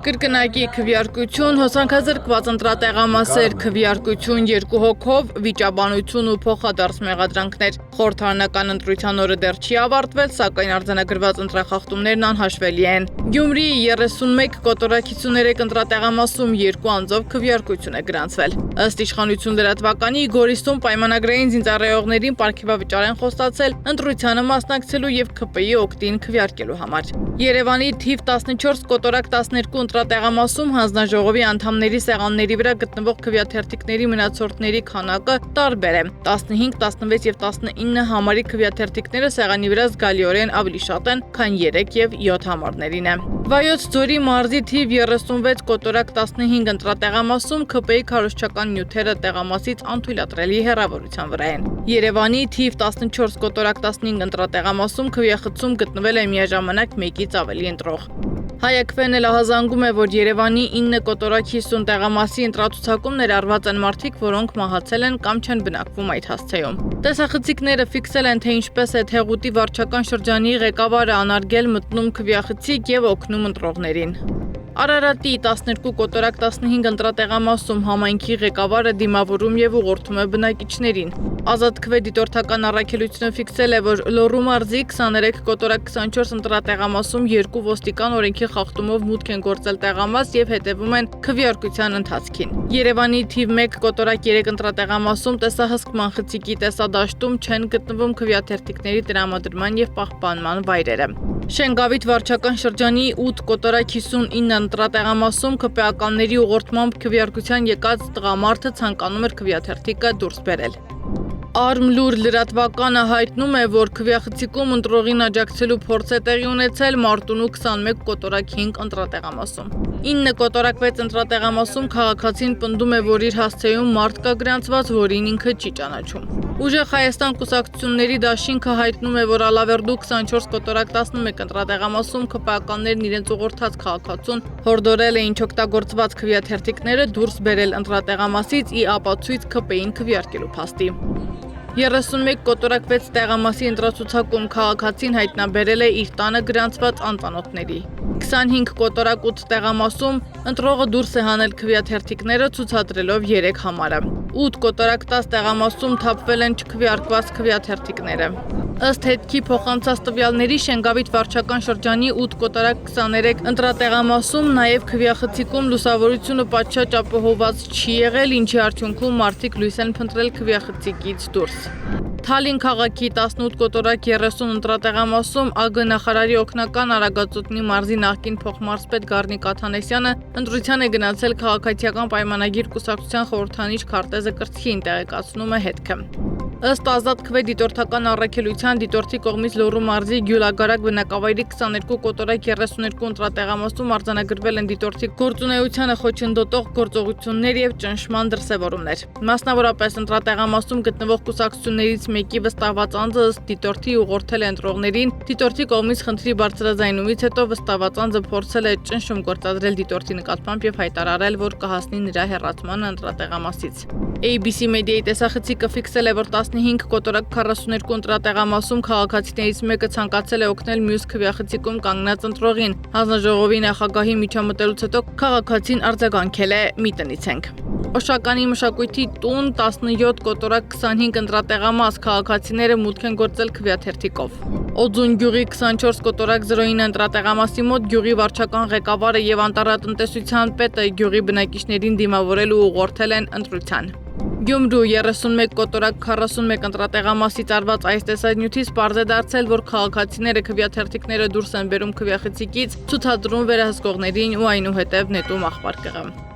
Կրկնակի քվեարկություն, հոսանքազրկված ընտրատեղամասեր, քվեարկություն 2 հոգով, վիճաբանություն ու փոխադարձ մեղադրանքներ։ Խորհրդարանական ընտրության օրը դեռ չի ավարտվել, սակայն արձանագրված ընտրախախտումներն անհաշվելի են։ Գյումրիի 31 կոտորակ 53 ընտրատեղամասում 2 անձով քվեարկություն է գրանցվել։ Ըստ իշխանություն լրատվականի Գորիսում պայմանագրային զինծառայողներին պարգևավճար են խոստացել ընտրությանը մասնակցելու եւ ՔՊ-ի օգտին քվեարկելու համար։ Երևանի թիվ 14 կոտորակ 12 ընտրատեղամասում հանձնաժողովի անդամների սեղանների վրա գտնվող քվեաթերթիկների մնացորդների քանակը տարբեր է։ 15, 16 եւ 19 համարի քվեաթերթիկները սեղանի վրա զգալիորեն ավելի շատ են, քան 3 եւ 7 համարներին է։ Վայոց ձորի մարզի թիվ 36 կոտորակ 15 ընտրատեղամասում ՔՊ-ի քարոզչական նյութերը տեղամասից անթույլատրելի հեռավորության վրա են։ Երևանի թիվ 14 կոտորակ 15 ընտրատեղամասում քվեախցում գտնվել է միաժամանակ 1-ից ավելի ընտրող։ Հայակվեն էլ ահազանգում է, որ Երևանի 9 կոտորակ 50 տեղամասի ընտրացուցակում ներառված են մարդիկ, որոնք մահացել են կամ չեն բնակվում այդ հասցեում։ Տեսախցիկները ֆիքսել են, թե ինչպես է Թեղուտի վարչական շրջանի ղեկավարը անարգել մտնում քվեախցիկ եւ օգնում ընտրողներին։ Արարատի 12 կոտորակ 15 ընտրատեղամասում համայնքի ղեկավարը դիմավորում եւ ուղղորդում է բնակիչներին։ Ազատ քվե դիտորդական առաքելությունը ֆիքսել է, որ Լոռու մարզի 23 կոտորակ 24 ընտրատեղամասում 2 ոստիկան օրենքի խախտումով մուտք են գործել տեղամաս եւ հետեւում են քվեարկության ընթացքին։ Երևանի թիվ 1 կոտորակ 3 ընտրատեղամասում տեսահսկման խցիկի տեսադաշտում չեն գտնվում քվեաթերթիկների տրամադրման եւ պահպանման վայրերը։ Շենգավիթ վարչական շրջանի 8 կոտորակ 59 ընտրատեղամասում ՔՊ-ականների ուղղորդմամբ քվեարկության եկած տղամարդը ցանկանում էր քվեաթերթիկը դուրս բերել։ Արմլուր լրատվականը հայտնում է, որ քվեախցիկում ընտրողին աջակցելու փորձ է տեղի ունեցել Մարտունու 21 կոտորակ 5 ընտրատեղամասում։ 9 կոտորակ 6 ընտրատեղամասում քաղաքացին պնդում է, որ իր հասցեում մարդ կա գրանցված, որին ինքը չի ճանաչում։ Ուժեղ Հայաստան կուսակցությունների դաշինքը հայտնում է, որ Ալավերդու 24 կոտորակ 11 ընտրատեղամասում ՔՊ-ականներն իրենց ուղղորդած քաղաքացուն հորդորել էին չօգտագործված քվեաթերթիկները դուրս բերել ընտրատեղամասից ի ապացույց ՔՊ-ին քվեարկելու փաստի։ 31 կոտորակ 6 տեղամասի ընտրացուցակում քաղաքացին հայտնաբերել է իր տանը գրանցված անծանոթների։ 25 կոտորակ 8 տեղամասում ընտրողը դուրս է հանել քվեաթերթիկները ցուցադրելով 3 համարը։ 8 կոտորակ 10 տեղամասում թափվել են չքվեարկված քվեաթերթիկները։ Ըստ հետքի փոխանցած տվյալների Շենգավիթ վարչական շրջանի 8 կոտորակ 23 ընտրատեղամասում նաև քվեախցիկում լուսավորությունը պատշաճ ապահովված չի եղել, ինչի արդյունքում մարդիկ լույս են փնտրել քվեախցիկից դուրս։ Թալին քաղաքի 18 կոտորակ 30 ընտրատեղամասում ԱԳ նախարարի օգնական Արագածոտնի մարզի նախկին փոխմարզպետ Գառնիկ Աթանեսյանը ընտրության է գնացել քաղաքացիական պայմանագիր կուսակցության խորհրդանիշ քարտեզը կրծքին, տեղեկացնում է հետքը։ Ըստ ազատ քվե դիտորդական առաքելության դիտորդի կողմից Լոռու մարզի Գյուլագարակ բնակավայրի 22 կոտորակ 32 ընտրատեղամասում արձանագրվել են դիտորդի գործունեությանը խոչընդոտող գործողություններ եւ ճնշման դրսեւորումներ։ Մասնավորապես ընտրատեղամասում գտնվող կուսակցություններից մեկի վստահված անձը ըստ դիտորդի ուղղորդել է ընտրողներին, դիտորդի կողմից խնդրի բարձրաձայնումից հետո վստահված անձը փորձել է ճնշում գործադրել դիտորդի նկատմամբ եւ հայտարարել, որ կհասնի նրա հեռացմանը ընտրատեղամասից։ ABC մեդիայի տեսախցիկը ֆիքսել է, որ 15 կոտորակ 42 ընտրատեղամասում քաղաքացիներից մեկը ցանկացել է օգնել մյուս քվեախցիկում կանգնած ընտրողին։ Հանձնաժողովի նախագահի միջամտելուց հետո քաղաքացին արձագանքել է՝ մի տնից ենք։ Օշականի մշակույթի տուն 17 կոտորակ 25 ընտրատեղամաս քաղաքացիները մուտք են գործել քվեաթերթիկով։ Օձուն գյուղի 24 կոտորակ 09 ընտրատեղամասի մոտ գյուղի վարչական ղեկավարը եւ անտառատնտեսության պետը գյուղի բնակիչներին դիմավորել ու ուղղորդել են ընտրության։ Գյումրու 31 կոտորակ 41 ընտրատեղամասից արված այս տեսանյութից պարզ է դարձել, որ քաղաքացիները քվեաթերթիկները դուրս են բերում քվեախցիկից, ցուցադրում վերահսկողներին ու այնուհետև նետում աղբարկղը։